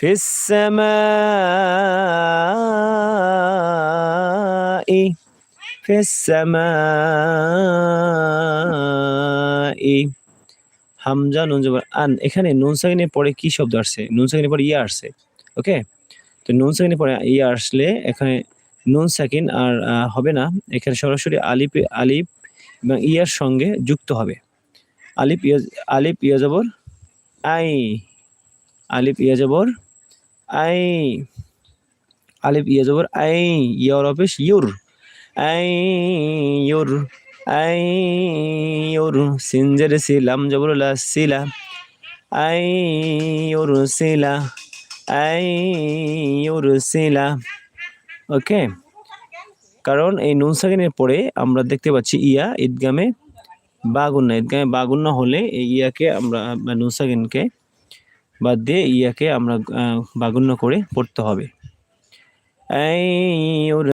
ফিস সামাই ফিস সামাই হামজা নুন জবর আন। এখানে নুন সাকিনের পরে কি শব্দ আসছে? নুন সাকিনের পরে ইয়া আসছে। ওকে? তো নুন সাকিনের পরে ইয়া আসলে এখানে নুন সাকিন আর হবে না। এখানে সরাসরি আলিফ এবং ইয়ার সঙ্গে যুক্ত হবে। আলিফ ইয়া জবর আই, আলিফ ইয়া জবর আই, আলিফ ইয়া জবর আই, ইয়া ওর পেশ ইউর, আই ইউর, আই ইউর, সিন জের সি, লাম জবর লা, সিলা, আই ইউর সিলা, আই ইউর সিলা। ওকে? কারণ এই নুন সাকিনের পরে আমরা দেখতে পাচ্ছি ইয়া ঈদগামে বাগুন্না। ঈদগামে বাগুন্না হলে এই ইয়াকে আমরা নুন সাকিনকে বাদ দিয়ে ইয়াকে আমরা বাগুন্য করে পড়তে হবে।